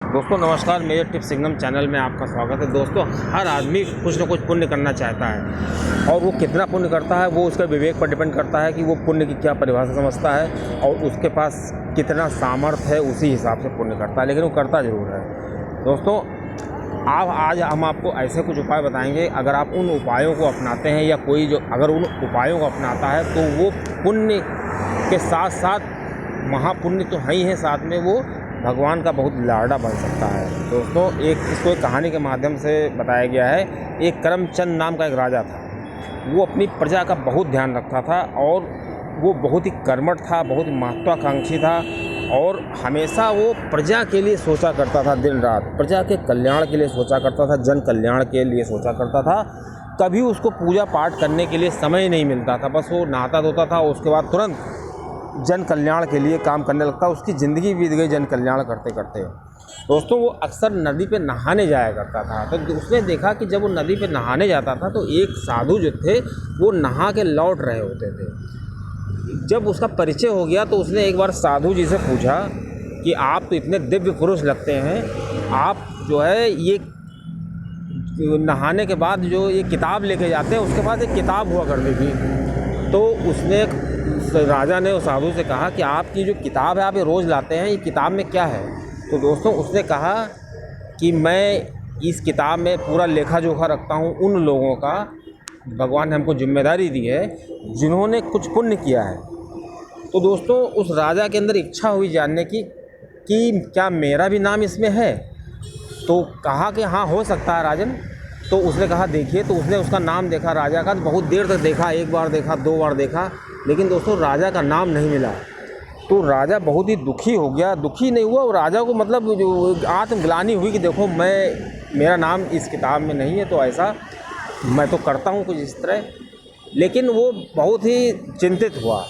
दोस्तों नमस्कार, major tips Singham channel में आपका स्वागत है। दोस्तों हर आदमी कुछ न कुछ पुण्य करना चाहता है और वो कितना पुण्य करता है वो उसके विवेक पर डिपेंड करता है कि वो पुण्य की क्या परिभाषा समझता है और उसके पास कितना सामर्थ्य है, उसी हिसाब से पुण्य करता है, लेकिन वो करता ज़रूर है। दोस्तों आज हम आपको ऐसे कुछ उपाय बताएंगे, अगर आप उन उपायों को अपनाते हैं या कोई जो अगर उन उपायों को अपनाता है तो वो पुण्य के साथ साथ महापुण्य तो है ही है, साथ में वो भगवान का बहुत लाडला बन सकता है। दोस्तों इसको एक कहानी के माध्यम से बताया गया है। एक करमचंद नाम का एक राजा था। वो अपनी प्रजा का बहुत ध्यान रखता था और वो बहुत ही कर्मठ था, बहुत ही महत्वाकांक्षी था और हमेशा वो प्रजा के लिए सोचा करता था। दिन रात प्रजा के कल्याण के लिए सोचा करता था, जन कल्याण के लिए सोचा करता था। कभी उसको पूजा पाठ करने के लिए समय नहीं मिलता था। बस वो नहाता धोता था, उसके बाद तुरंत जन कल्याण के लिए काम करने लगता। उसकी ज़िंदगी बीत गई जन कल्याण करते करते। दोस्तों वो अक्सर नदी पे नहाने जाया करता था। तो उसने देखा कि जब वो नदी पे नहाने जाता था तो एक साधु जो थे वो नहा के लौट रहे होते थे। जब उसका परिचय हो गया तो उसने एक बार साधु जी से पूछा कि आप तो इतने दिव्य पुरुष लगते हैं, आप जो है ये नहाने के बाद जो ये किताब लेके जाते हैं, उसके बाद एक किताब हुआ करती थी। तो उसने राजा ने उस साधु से कहा कि आपकी जो किताब है आप ये रोज़ लाते हैं, ये किताब में क्या है? तो दोस्तों उसने कहा कि मैं इस किताब में पूरा लेखा जोखा रखता हूँ उन लोगों का, भगवान ने हमको जिम्मेदारी दी है जिन्होंने कुछ पुण्य किया है। तो दोस्तों उस राजा के अंदर इच्छा हुई जानने की कि क्या मेरा भी नाम इसमें है? तो कहा कि हाँ हो सकता है राजन। तो उसने कहा देखिए। तो उसने उसका नाम देखा राजा का, तो बहुत देर तक देखा, एक बार देखा, दो बार देखा, लेकिन दोस्तों राजा का नाम नहीं मिला। तो राजा बहुत ही दुखी हो गया। दुखी नहीं हुआ, और राजा को मतलब जो आत्मग्लानि हुई कि देखो मेरा नाम इस किताब में नहीं है, तो ऐसा मैं तो करता हूँ कुछ इस तरह। लेकिन वो बहुत ही चिंतित हुआ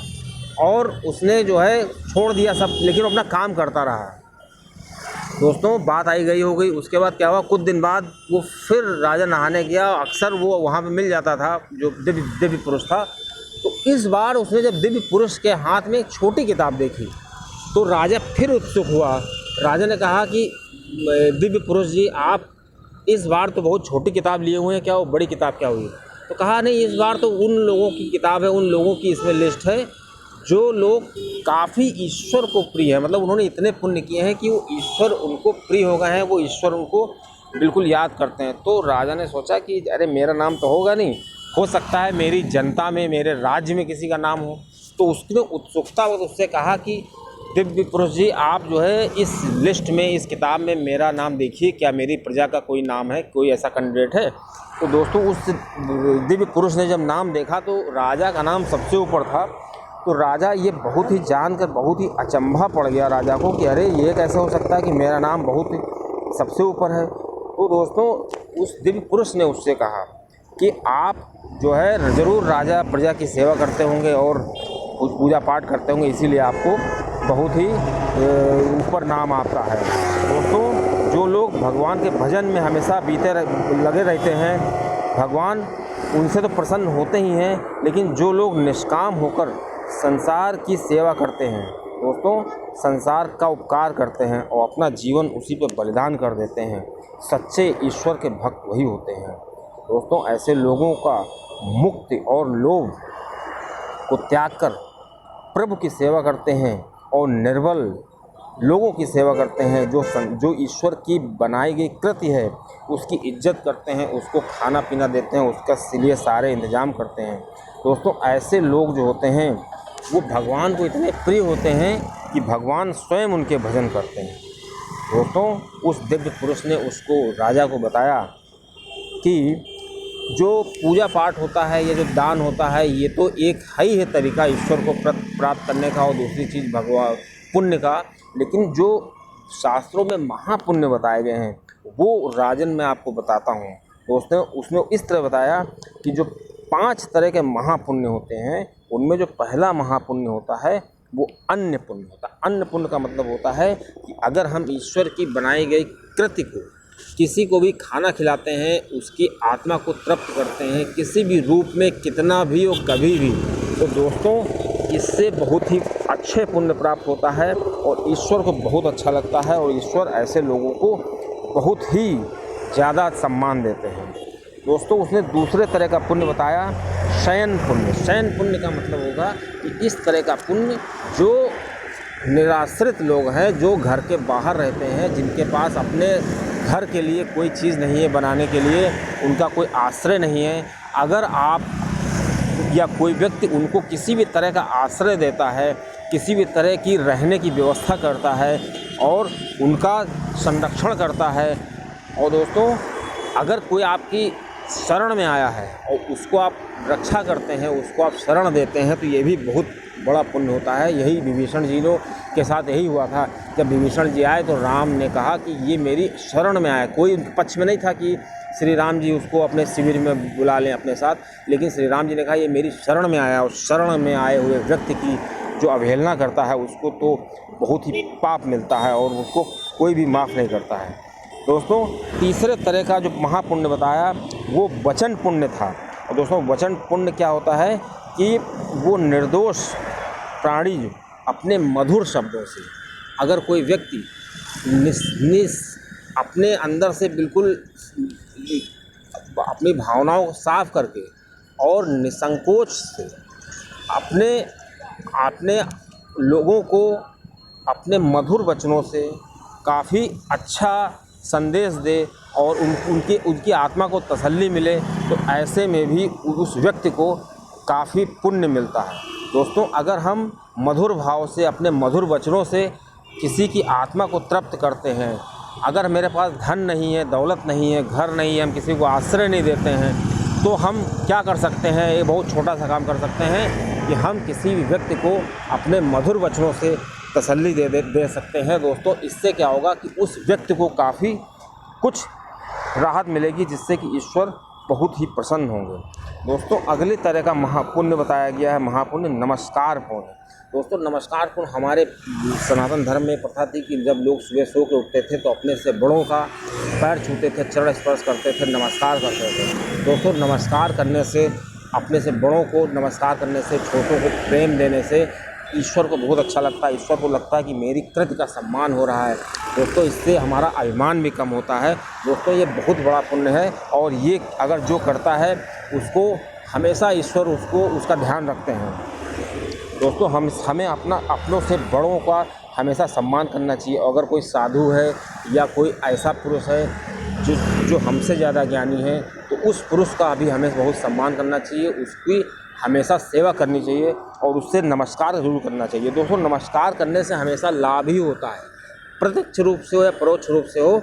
और उसने जो है छोड़ दिया सब, लेकिन अपना काम करता रहा। दोस्तों बात आई गई हो गई। उसके बाद क्या हुआ, कुछ दिन बाद वो फिर राजा नहाने गया। अक्सर वो वहाँ पे मिल जाता था जो दिव्य पुरुष था। तो इस बार उसने जब दिव्य पुरुष के हाथ में एक छोटी किताब देखी तो राजा फिर उत्सुक हुआ। राजा ने कहा कि दिव्य पुरुष जी, आप इस बार तो बहुत छोटी किताब लिए हुए हैं, क्या वो बड़ी किताब क्या हुई? तो कहा नहीं, इस बार तो उन लोगों की किताब है, उन लोगों की इसमें लिस्ट है जो लोग काफ़ी ईश्वर को प्रिय है, मतलब उन्होंने इतने पुण्य किए हैं कि वो ईश्वर उनको प्रिय हो गए हैं, वो ईश्वर उनको बिल्कुल याद करते हैं। तो राजा ने सोचा कि अरे मेरा नाम तो होगा नहीं, हो सकता है मेरी जनता में, मेरे राज्य में किसी का नाम हो। तो उसने उत्सुकता उससे कहा कि दिव्य पुरुष जी, आप जो है इस लिस्ट में, इस किताब में मेरा नाम देखिए, क्या मेरी प्रजा का कोई नाम है, कोई ऐसा कैंडिडेट है? तो दोस्तों उस दिव्य पुरुष ने जब नाम देखा तो राजा का नाम सबसे ऊपर था। तो राजा ये बहुत ही जानकर बहुत ही अचंभा पड़ गया राजा को कि अरे ये कैसे हो सकता है कि मेरा नाम बहुत ही सबसे ऊपर है। तो दोस्तों उस दिव्य पुरुष ने उससे कहा कि आप जो है ज़रूर राजा प्रजा की सेवा करते होंगे और कुछ पूजा पाठ करते होंगे, इसीलिए आपको बहुत ही ऊपर नाम आपका है। दोस्तों जो लोग भगवान के भजन में हमेशा लगे रहते हैं, भगवान उनसे तो प्रसन्न होते ही हैं, लेकिन जो लोग निष्काम होकर संसार की सेवा करते हैं, दोस्तों संसार का उपकार करते हैं और अपना जीवन उसी पे बलिदान कर देते हैं, सच्चे ईश्वर के भक्त वही होते हैं। दोस्तों ऐसे लोगों का मुक्ति और लोभ को त्याग कर प्रभु की सेवा करते हैं और निर्बल लोगों की सेवा करते हैं, जो ईश्वर की बनाई गई कृति है उसकी इज्जत करते हैं, उसको खाना पीना देते हैं, उसका लिए सारे इंतजाम करते हैं। दोस्तों ऐसे लोग जो होते हैं वो भगवान को इतने प्रिय होते हैं कि भगवान स्वयं उनके भजन करते हैं। दोस्तों उस दिव्य पुरुष ने उसको राजा को बताया कि जो पूजा पाठ होता है, ये जो दान होता है, ये तो एक ही है तरीका ईश्वर को प्राप्त करने का और दूसरी चीज़ भगवान पुण्य का, लेकिन जो शास्त्रों में महापुण्य बताए गए हैं वो राजन मैं आपको बताता हूँ। दोस्तों उसने इस तरह बताया कि जो 5 तरह के महापुण्य होते हैं, उनमें जो पहला महापुण्य होता है वो अन्न पुण्य होता है। अन्न पुण्य का मतलब होता है कि अगर हम ईश्वर की बनाई गई कृति को किसी को भी खाना खिलाते हैं, उसकी आत्मा को तृप्त करते हैं किसी भी रूप में, कितना भी और कभी भी, तो दोस्तों इससे बहुत ही अच्छे पुण्य प्राप्त होता है और ईश्वर को बहुत अच्छा लगता है और ईश्वर ऐसे लोगों को बहुत ही ज़्यादा सम्मान देते हैं। दोस्तों उसने दूसरे तरह का पुण्य बताया, शयन पुण्य। शयन पुण्य का मतलब होगा कि इस तरह का पुण्य जो निराश्रित लोग हैं, जो घर के बाहर रहते हैं, जिनके पास अपने घर के लिए कोई चीज़ नहीं है बनाने के लिए, उनका कोई आश्रय नहीं है, अगर आप या कोई व्यक्ति उनको किसी भी तरह का आश्रय देता है, किसी भी तरह की रहने की व्यवस्था करता है और उनका संरक्षण करता है, और दोस्तों अगर कोई आपकी शरण में आया है और उसको आप रक्षा करते हैं, उसको आप शरण देते हैं, तो ये भी बहुत बड़ा पुण्य होता है। यही विभीषण जी के साथ यही हुआ था। जब विभीषण जी आए तो राम ने कहा कि ये मेरी शरण में आया। कोई उनके पक्ष में नहीं था कि श्री राम जी उसको अपने शिविर में बुला लें अपने साथ, लेकिन श्री राम जी ने कहा ये मेरी शरण में आया, और शरण में आए हुए व्यक्ति की जो अवहेलना करता है उसको तो बहुत ही पाप मिलता है और उसको कोई भी माफ़ नहीं करता है। दोस्तों तीसरे तरह का जो महापुण्य बताया वो वचन पुण्य था। और दोस्तों वचन पुण्य क्या होता है कि वो निर्दोष प्राणी अपने मधुर शब्दों से, अगर कोई व्यक्ति अपने अंदर से बिल्कुल अपनी भावनाओं को साफ करके और निसंकोच से अपने लोगों को अपने मधुर वचनों से काफ़ी अच्छा संदेश दे और उनकी आत्मा को तसल्ली मिले, तो ऐसे में भी उस व्यक्ति को काफ़ी पुण्य मिलता है। दोस्तों अगर हम मधुर भाव से अपने मधुर वचनों से किसी की आत्मा को तृप्त करते हैं, अगर मेरे पास धन नहीं है, दौलत नहीं है, घर नहीं है, हम किसी को आश्रय नहीं देते हैं, तो हम क्या कर सकते हैं, ये बहुत छोटा सा काम कर सकते हैं कि हम किसी भी व्यक्ति को अपने मधुर वचनों से तसल्ली दे सकते हैं। दोस्तों इससे क्या होगा कि उस व्यक्ति को काफ़ी कुछ राहत मिलेगी, जिससे कि ईश्वर बहुत ही प्रसन्न होंगे। दोस्तों अगले तरह का महापुण्य बताया गया है, महापुण्य नमस्कार पुण्य। दोस्तों नमस्कार पुण्य हमारे सनातन धर्म में प्रथा थी कि जब लोग सुबह सो के उठते थे तो अपने से बड़ों का पैर छूते थे, चरण स्पर्श करते थे, नमस्कार करते थे। दोस्तों नमस्कार करने से, अपने से बड़ों को नमस्कार करने से, छोटों को प्रेम देने से ईश्वर को बहुत अच्छा लगता है। ईश्वर को लगता है कि मेरी कृति का सम्मान हो रहा है। दोस्तों इससे हमारा अभिमान भी कम होता है। दोस्तों ये बहुत बड़ा पुण्य है और ये अगर जो करता है उसको हमेशा ईश्वर उसका ध्यान रखते हैं। दोस्तों हमें अपनों से बड़ों का हमेशा सम्मान करना चाहिए। अगर कोई साधु है या कोई ऐसा पुरुष है जो हमसे ज़्यादा ज्ञानी है, तो उस पुरुष का भी हमें बहुत सम्मान करना चाहिए, उसकी हमेशा सेवा करनी चाहिए और उससे नमस्कार ज़रूर करना चाहिए। दोस्तों नमस्कार करने से हमेशा लाभ ही होता है, प्रत्यक्ष रूप से हो या परोक्ष रूप से हो।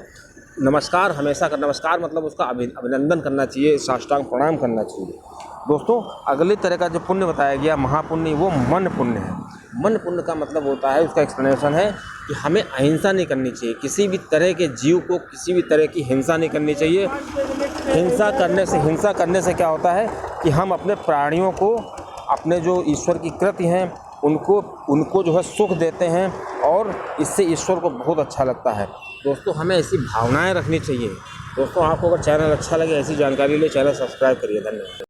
नमस्कार हमेशा नमस्कार मतलब उसका अभिनंदन करना चाहिए, साष्टांग प्रणाम करना चाहिए। दोस्तों अगले तरह का जो पुण्य बताया गया महापुण्य, वो मन पुण्य है। मन पुण्य का मतलब होता है, उसका एक्सप्लेनेशन है कि हमें अहिंसा नहीं करनी चाहिए, किसी भी तरह के जीव को किसी भी तरह की हिंसा नहीं करनी चाहिए। हिंसा करने से क्या होता है कि हम अपने प्राणियों को, अपने जो ईश्वर की कृति हैं उनको जो है सुख देते हैं और इससे ईश्वर को बहुत अच्छा लगता है। दोस्तों हमें ऐसी भावनाएं रखनी चाहिए। दोस्तों आपको अगर चैनल अच्छा लगे, ऐसी जानकारी ले, चैनल सब्सक्राइब करिए। धन्यवाद।